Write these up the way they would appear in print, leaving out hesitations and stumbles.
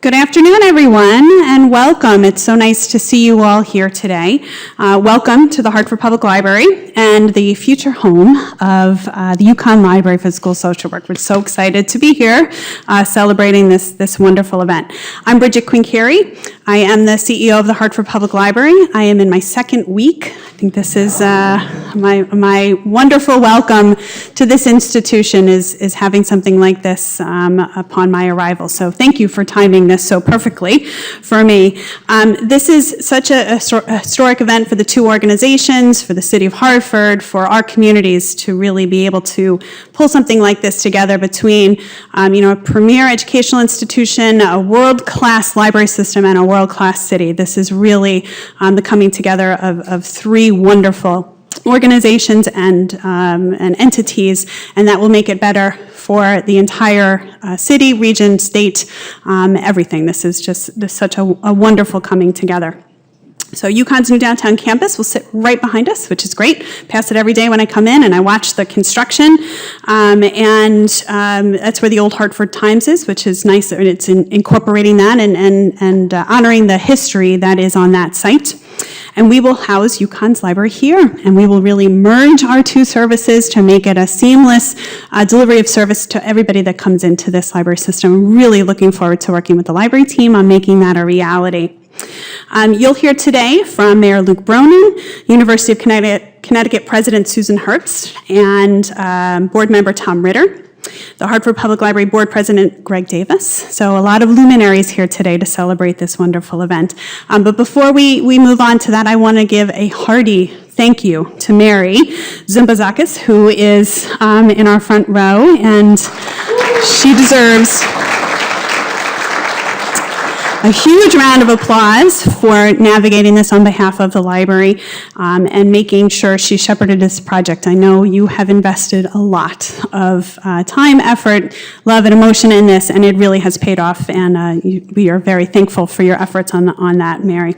Good afternoon, everyone, and welcome. It's so nice to see you all here today. Welcome to the Hartford Public Library and the future home of the UCONN Library for School Social Work. We're so excited to be here celebrating this wonderful event. I'm Bridget Quinn-Carey. I am the CEO of the Hartford Public Library. I am in my second week. I think this is my wonderful welcome to this institution is having something like this upon my arrival. So thank you for timing this so perfectly for me. This is such a historic event for the two organizations, for the city of Hartford, for our communities to really be able to pull something like this together between a premier educational institution, a world-class library system, and a world-class city. This is really the coming together of three wonderful organizations and entities, and that will make it better for the entire city, region, state, everything. This is just such a wonderful coming together. So UCONN's new downtown campus will sit right behind us, which is great. Pass it every day when I come in and I watch the construction. That's where the old Hartford Times is, which is nice. It's incorporating that and honoring the history that is on that site. And we will house UCONN's library here, and we will really merge our two services to make it a seamless delivery of service to everybody that comes into this library system. I'm really looking forward to working with the library team on making that a reality. You'll hear today from Mayor Luke Bronin, University of Connecticut President Susan Herbst, and Board Member Tom Ritter, the Hartford Public Library Board President Greg Davis. So a lot of luminaries here today to celebrate this wonderful event. But before we move on to that, I want to give a hearty thank you to Mary Zumbazakis, who is in our front row, and she deserves a huge round of applause for navigating this on behalf of the library and making sure she shepherded this project. I know you have invested a lot of time, effort, love, and emotion in this, and it really has paid off, and we are very thankful for your efforts on that, Mary.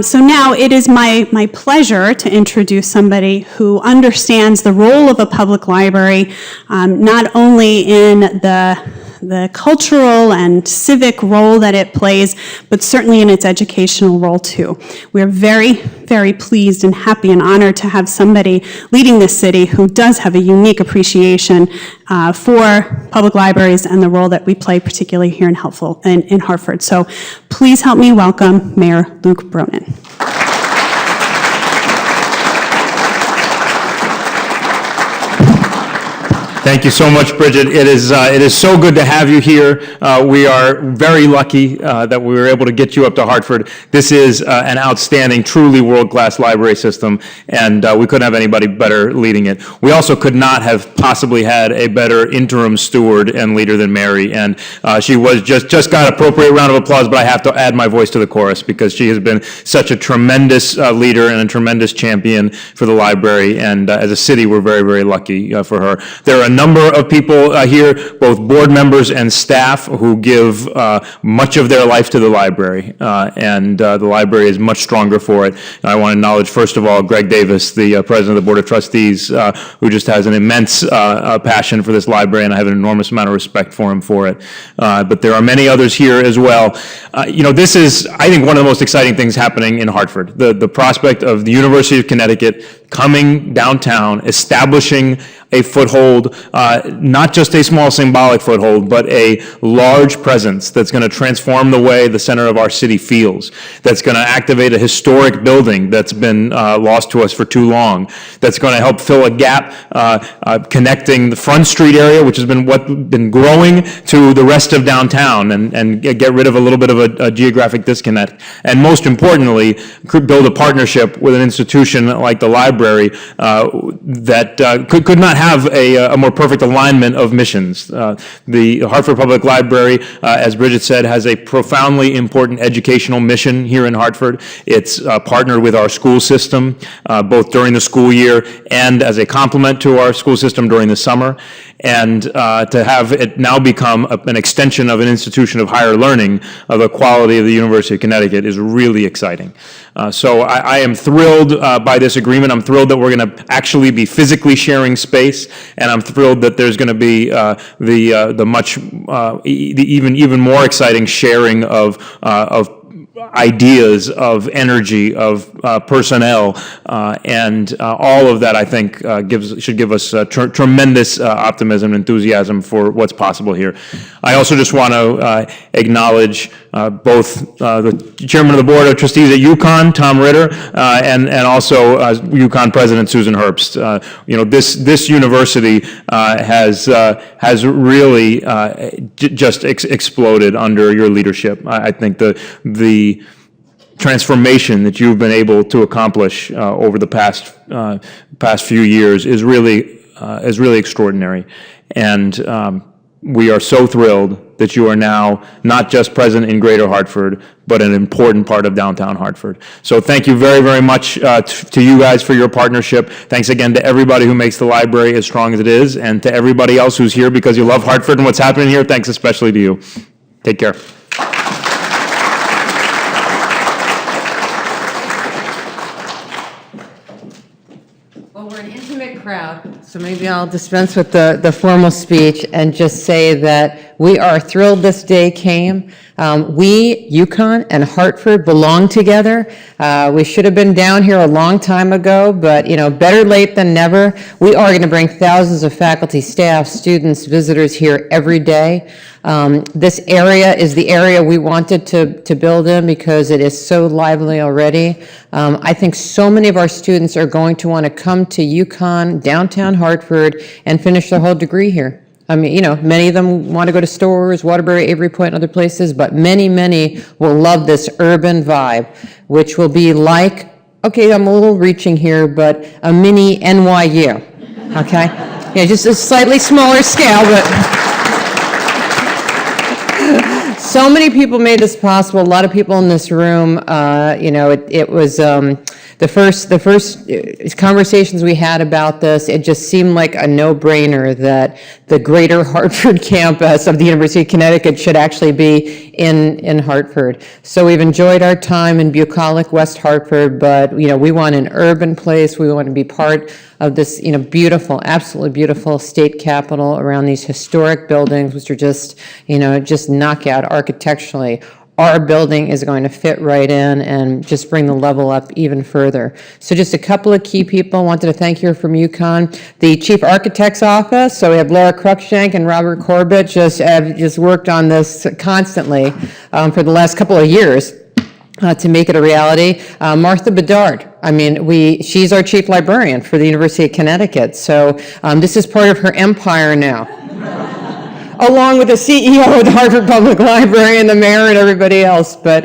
So now it is my pleasure to introduce somebody who understands the role of a public library, not only in the cultural and civic role that it plays, but certainly in its educational role too. We're very, very pleased and happy and honored to have somebody leading this city who does have a unique appreciation for public libraries and the role that we play, particularly here in Hartford. So please help me welcome Mayor Luke Bronin. Thank you so much, Bridget. It is so good to have you here. We are very lucky that we were able to get you up to Hartford. This is an outstanding, truly world-class library system, and we couldn't have anybody better leading it. We also could not have possibly had a better interim steward and leader than Mary, and she was just got an appropriate round of applause, but I have to add my voice to the chorus because she has been such a tremendous leader and a tremendous champion for the library, and as a city, we're very, very lucky for her. There are a number of people here, both board members and staff, who give much of their life to the library, and the library is much stronger for it. And I want to acknowledge, first of all, Greg Davis, the president of the Board of Trustees, who just has an immense passion for this library, and I have an enormous amount of respect for him for it. But there are many others here as well. This is, I think, one of the most exciting things happening in Hartford. The prospect of the University of Connecticut coming downtown, establishing a foothold, not just a small symbolic foothold, but a large presence that's going to transform the way the center of our city feels, that's going to activate a historic building that's been lost to us for too long, that's going to help fill a gap connecting the Front Street area, which has been growing, to the rest of downtown, and get rid of a little bit of a geographic disconnect. And most importantly, build a partnership with an institution like the library that could not have a more perfect alignment of missions. The Hartford Public Library, as Bridget said, has a profoundly important educational mission here in Hartford. It's partnered with our school system, both during the school year and as a complement to our school system during the summer. and to have it now become an extension of an institution of higher learning of the quality of the University of Connecticut is really exciting. So I am thrilled by this agreement. I'm thrilled that we're going to actually be physically sharing space, and I'm thrilled that there's going to be even more exciting sharing of ideas, of energy, of personnel, and all of that, I think, should give us tremendous optimism and enthusiasm for what's possible here. I also just want to acknowledge both the chairman of the board of trustees at UCONN, Tom Ritter, and also UCONN president Susan Herbst. This university has really just exploded under your leadership. I think the transformation that you've been able to accomplish over the past few years is really extraordinary, and we are so thrilled that you are now not just present in Greater Hartford, but an important part of downtown Hartford. So thank you very, very much to you guys for your partnership. Thanks again to everybody who makes the library as strong as it is, and to everybody else who's here because you love Hartford and what's happening here. Thanks especially to you. Take care. Well, we're an intimate crowd, so maybe I'll dispense with the formal speech and just say that we are thrilled this day came. We, UConn and Hartford, belong together. We should have been down here a long time ago, but better late than never. We are going to bring thousands of faculty, staff, students, visitors here every day. This area is the area we wanted to build in because it is so lively already. I think so many of our students are going to want to come to UConn, downtown Hartford, and finish their whole degree here. I mean, many of them want to go to Storrs, Waterbury, Avery Point, and other places, but many, many will love this urban vibe, which will be like, okay, I'm a little reaching here, but a mini NYU, okay? Yeah, just a slightly smaller scale, but so many people made this possible. A lot of people in this room, it was the first conversations we had about this, it just seemed like a no-brainer that the greater Hartford campus of the University of Connecticut should actually be in Hartford. So we've enjoyed our time in bucolic West Hartford, but we want an urban place. We want to be part of this beautiful, absolutely beautiful state capitol around these historic buildings, which are just just knockout architecturally. Our building is going to fit right in and just bring the level up even further. So just a couple of key people I wanted to thank here from UConn. The Chief Architect's Office, so we have Laura Cruikshank and Robert Corbett have just worked on this constantly for the last couple of years. To make it a reality. Martha Bedard, she's our chief librarian for the University of Connecticut, so this is part of her empire now. Along with the CEO of the Hartford Public Library and the mayor and everybody else. But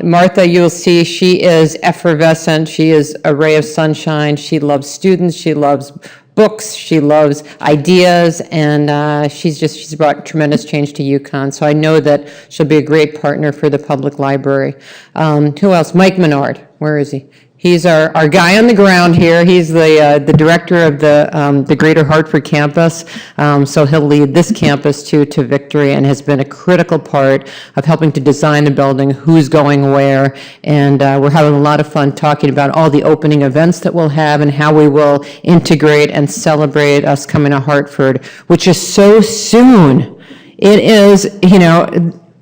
Martha, you'll see, she is effervescent. She is a ray of sunshine. She loves students. She loves books, she loves ideas, and she's brought tremendous change to UConn. So I know that she'll be a great partner for the public library. Who else? Mike Menard. Where is he? He's our guy on the ground here. He's the director of the Greater Hartford campus. So he'll lead this campus to victory and has been a critical part of helping to design the building, who's going where, and we're having a lot of fun talking about all the opening events that we'll have and how we will integrate and celebrate us coming to Hartford, which is so soon. It is,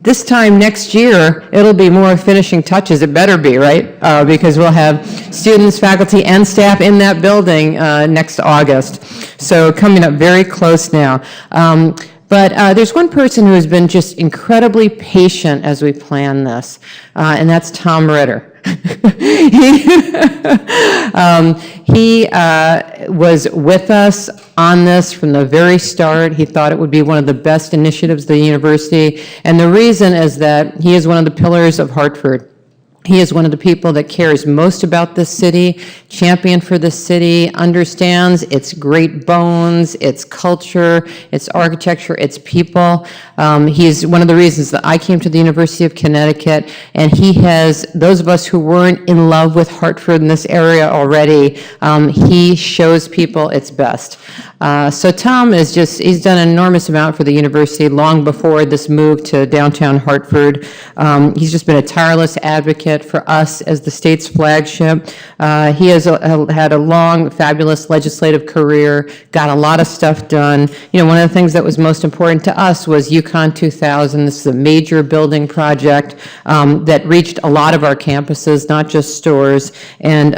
this time next year, it'll be more finishing touches. It better be, right? Because we'll have students, faculty, and staff in that building next August. So coming up very close now. But there's one person who has been just incredibly patient as we plan this, and that's Tom Ritter. He was with us on this from the very start. He thought it would be one of the best initiatives of the university, and the reason is that he is one of the pillars of Hartford. He is one of the people that cares most about this city, champion for this city, understands its great bones, its culture, its architecture, its people. He's one of the reasons that I came to the University of Connecticut, and he has, those of us who weren't in love with Hartford in this area already, he shows people its best. So Tom is he's done an enormous amount for the university long before this move to downtown Hartford. He's just been a tireless advocate for us as the state's flagship. He has had a long, fabulous legislative career, got a lot of stuff done. You know, one of the things that was most important to us was UConn 2000. This is a major building project that reached a lot of our campuses, not just stores, and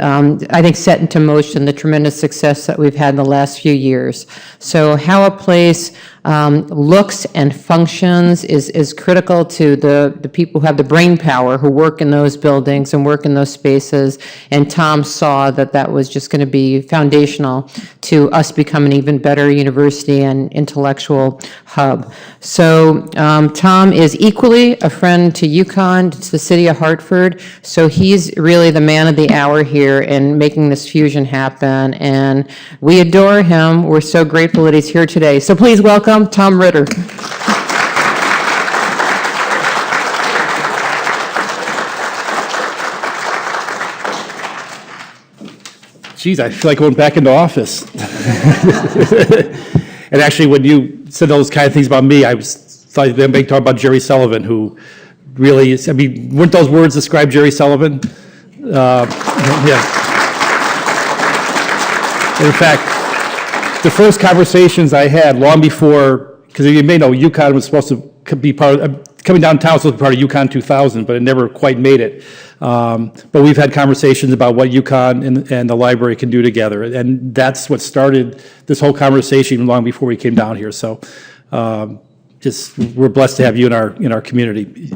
I think set into motion the tremendous success that we've had in the last few years. So how a place looks and functions is critical to the people who have the brain power, who work in those buildings and work in those spaces, and Tom saw that that was just going to be foundational to us becoming an even better university and intellectual hub. So Tom is equally a friend to UConn, to the city of Hartford, so he's really the man of the hour here in making this fusion happen, and we adore him. We're so grateful that he's here today. So please welcome Tom Ritter. Geez, I feel like going back into office. And actually, when you said those kind of things about me, I thought they may talk about Jerry Sullivan, who really is, I mean, weren't those words describe Jerry Sullivan? Yeah. In fact, the first conversations I had long before, because you may know UConn was supposed to be part of, coming downtown was supposed to be part of UConn 2000, but it never quite made it. But we've had conversations about what UConn and the library can do together, and that's what started this whole conversation long before we came down here. So, just we're blessed to have you in our community.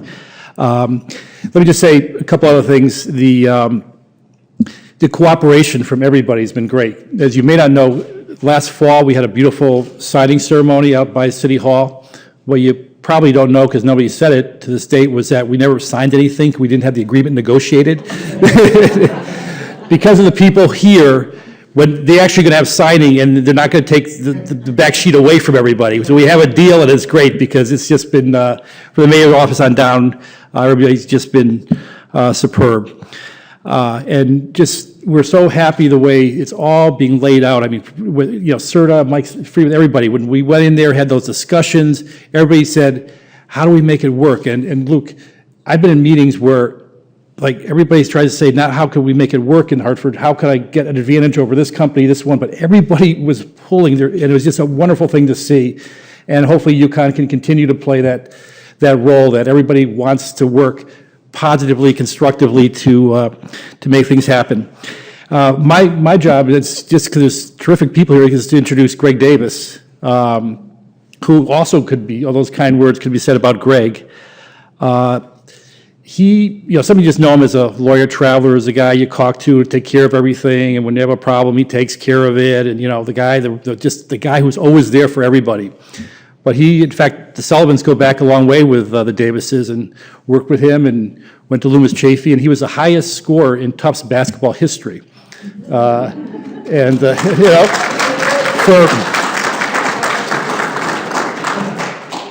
Let me just say a couple other things. The cooperation from everybody has been great. As you may not know, last fall we had a beautiful signing ceremony out by City Hall. What you probably don't know, because nobody said it to this date, was that we never signed anything. We didn't have the agreement negotiated. Because of the people here, when they're actually going to have signing, and they're not going to take the back sheet away from everybody. So we have a deal, and it's great, because it's just been, for the mayor's office on down, everybody's just been superb. And just, we're so happy the way it's all being laid out. I mean, with, Serta, Mike Freeman, everybody, when we went in there, had those discussions, everybody said, how do we make it work? And Luke, I've been in meetings where, like, everybody's trying to say, not how can we make it work in Hartford, how can I get an advantage over this company, this one, but everybody was pulling there, and it was just a wonderful thing to see. And hopefully UConn can continue to play that role, that everybody wants to work positively, constructively to make things happen. My job is, just because there's terrific people here, is to introduce Greg Davis, who also could be, all those kind words could be said about Greg. He, some of you just know him as a lawyer traveler, as a guy you talk to take care of everything, and when you have a problem, he takes care of it, and the guy who's always there for everybody. But he, in fact, the Sullivans go back a long way with the Davises, and worked with him and went to Loomis Chafee, and he was the highest scorer in Tufts basketball history.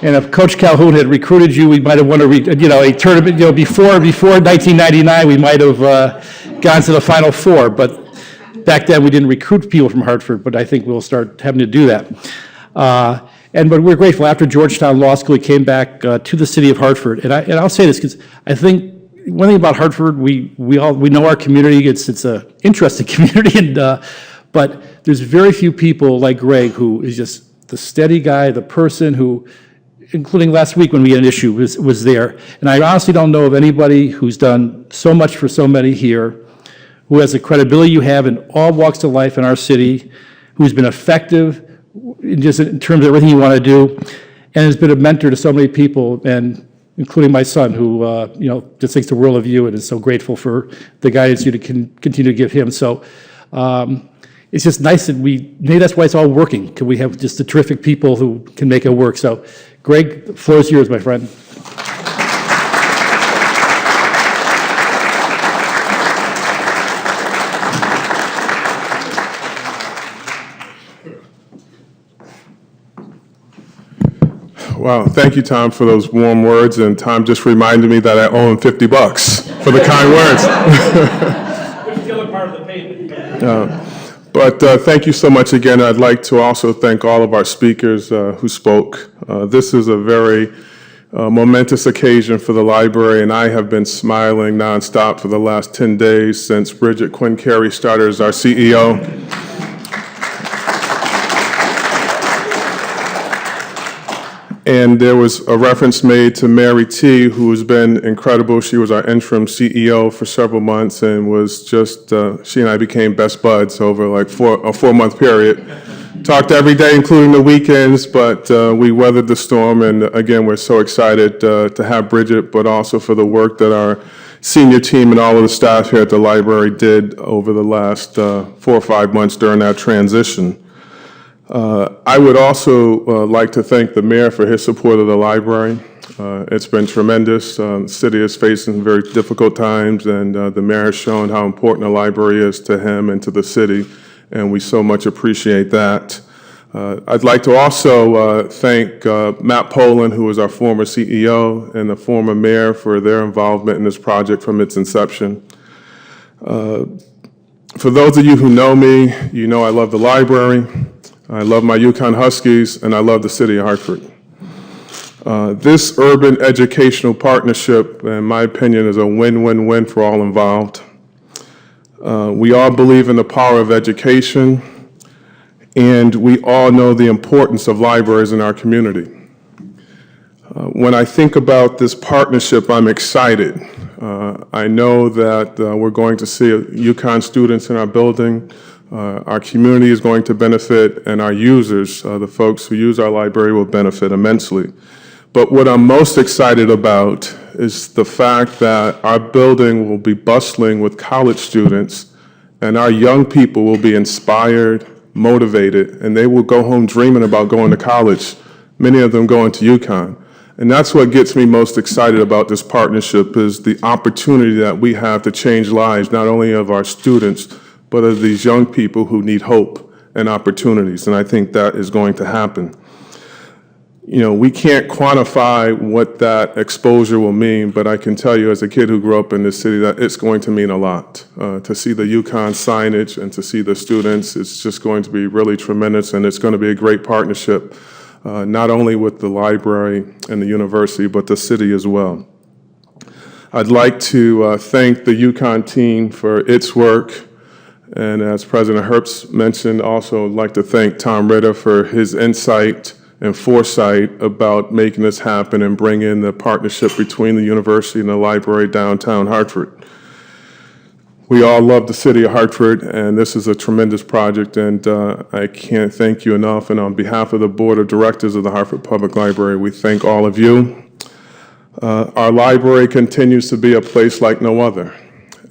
And if Coach Calhoun had recruited you, we might have won a tournament. Before 1999, we might have gone to the Final Four. But back then, we didn't recruit people from Hartford. But I think we'll start having to do that. But we're grateful. After Georgetown Law School, he came back to the city of Hartford. And I'll say this because I think one thing about Hartford, we know our community. It's an interesting community, but there's very few people like Greg, who is just the steady guy, the person who, including last week when we had an issue, was there. And I honestly don't know of anybody who's done so much for so many here, who has the credibility you have in all walks of life in our city, who's been effective in terms of everything you want to do, and has been a mentor to so many people, and including my son, who just thinks the world of you and is so grateful for the guidance you continue to give him. So it's just nice that maybe that's why it's all working. Can we have just the terrific people who can make it work? So, Greg, the floor is yours, my friend. Wow, thank you, Tom, for those warm words, and Tom just reminded me that I owe him $50 for the kind words. Which is the other part of the payment. But thank you so much again. I'd like to also thank all of our speakers who spoke. This is a very momentous occasion for the library, and I have been smiling nonstop for the last 10 days since Bridget Quinn-Carey started as our CEO. And there was a reference made to Mary T., who has been incredible. She was our interim CEO for several months and was just, she and I became best buds over like a 4-month period. Talked every day, including the weekends, but we weathered the storm. And again, we're so excited to have Bridget, but also for the work that our senior team and all of the staff here at the library did over the last 4 or 5 months during that transition. I would also like to thank the mayor for his support of the library. It's been tremendous. The city is facing very difficult times, and the mayor has shown how important the library is to him and to the city, and we so much appreciate that. I'd like to also thank Matt Poland, who was our former CEO, and the former mayor for their involvement in this project from its inception. For those of you who know me, you know I love the library. I love my UConn Huskies, and I love the city of Hartford. This urban educational partnership, in my opinion, is a win-win-win for all involved. We all believe in the power of education, and we all know the importance of libraries in our community. When I think about this partnership, I'm excited. I know that we're going to see UConn students in our building. Our community is going to benefit, and our users, the folks who use our library, will benefit immensely. But what I'm most excited about is the fact that our building will be bustling with college students, and our young people will be inspired, motivated, and they will go home dreaming about going to college, many of them going to UConn. And that's what gets me most excited about this partnership, is the opportunity that we have to change lives, not only of our students, but of these young people who need hope and opportunities, and I think that is going to happen. You know, we can't quantify what that exposure will mean, but I can tell you as a kid who grew up in this city that it's going to mean a lot. To see the UConn signage and to see the students, it's just going to be really tremendous, and it's going to be a great partnership, not only with the library and the university, but the city as well. I'd like to thank the UConn team for its work. And as President Herbst mentioned, also I'd like to thank Tom Ritter for his insight and foresight about making this happen and bringing the partnership between the university and the library downtown Hartford. We all love the city of Hartford, and this is a tremendous project, and I can't thank you enough. And on behalf of the Board of Directors of the Hartford Public Library, we thank all of you. Our library continues to be a place like no other.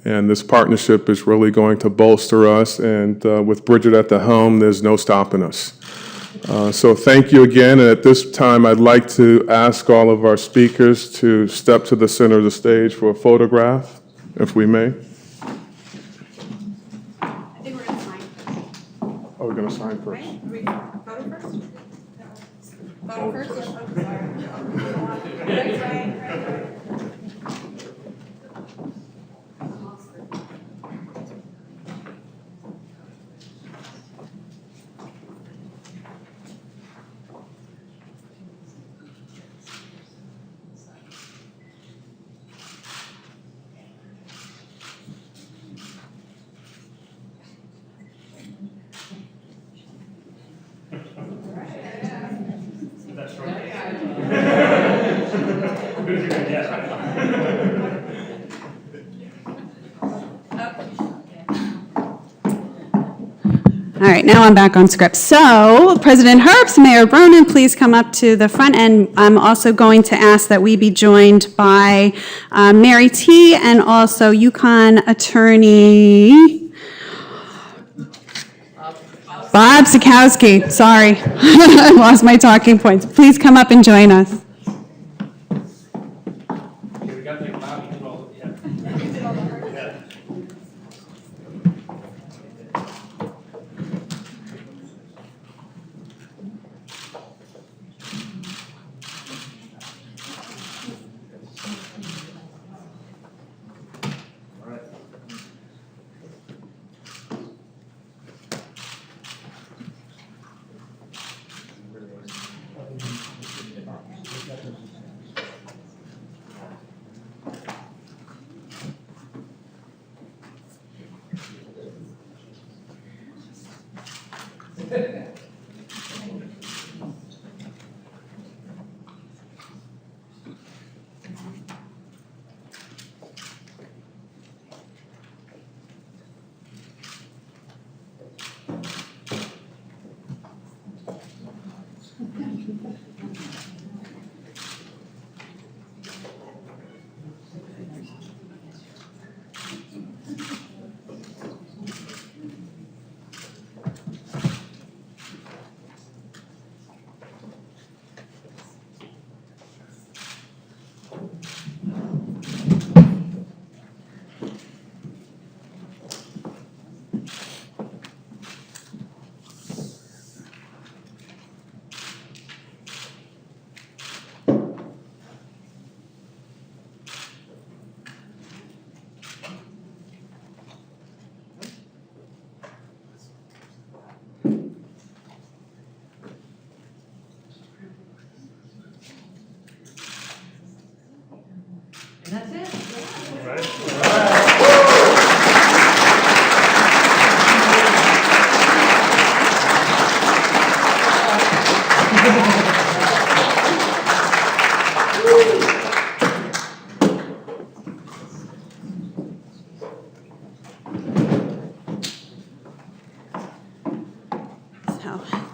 And this partnership is really going to bolster us, and with Bridget at the helm, there's no stopping us. So thank you again, and at this time, I'd like to ask all of our speakers to step to the center of the stage for a photograph, if we may. I think we're going to sign first. Oh, we're going to sign first. Right? Are we photo first? Photo first? Right. All right, now I'm back on script. So, President Herbst, Mayor Bronin, please come up to the front, and I'm also going to ask that we be joined by Mary T. and also UConn attorney Bob Sikowski. Sorry, I lost my talking points. Please come up and join us.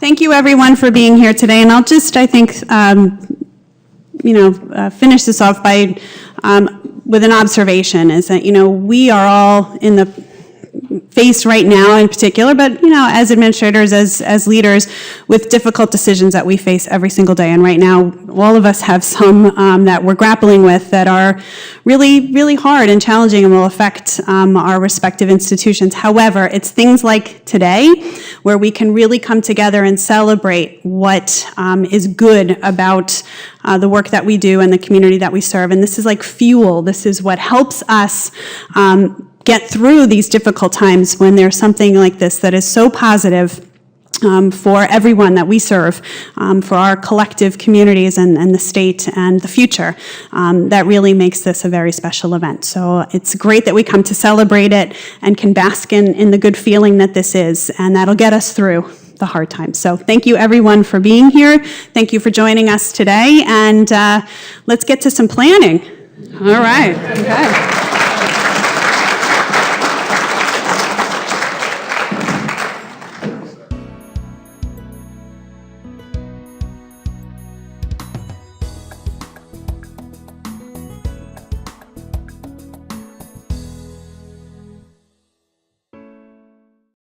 Thank you, everyone, for being here today. And I'll just, I think, finish this off by with an observation: is that we are all in the faced right now in particular, but as administrators, as leaders, with difficult decisions that we face every single day. And right now, all of us have some that we're grappling with that are really, really hard and challenging and will affect our respective institutions. However, it's things like today where we can really come together and celebrate what is good about the work that we do and the community that we serve. And this is like fuel. This is what helps us get through these difficult times when there's something like this that is so positive for everyone that we serve, for our collective communities and the state and the future. That really makes this a very special event. So it's great that we come to celebrate it and can bask in the good feeling that this is, and that'll get us through the hard times. So thank you, everyone, for being here. Thank you for joining us today, and let's get to some planning. All right. Okay.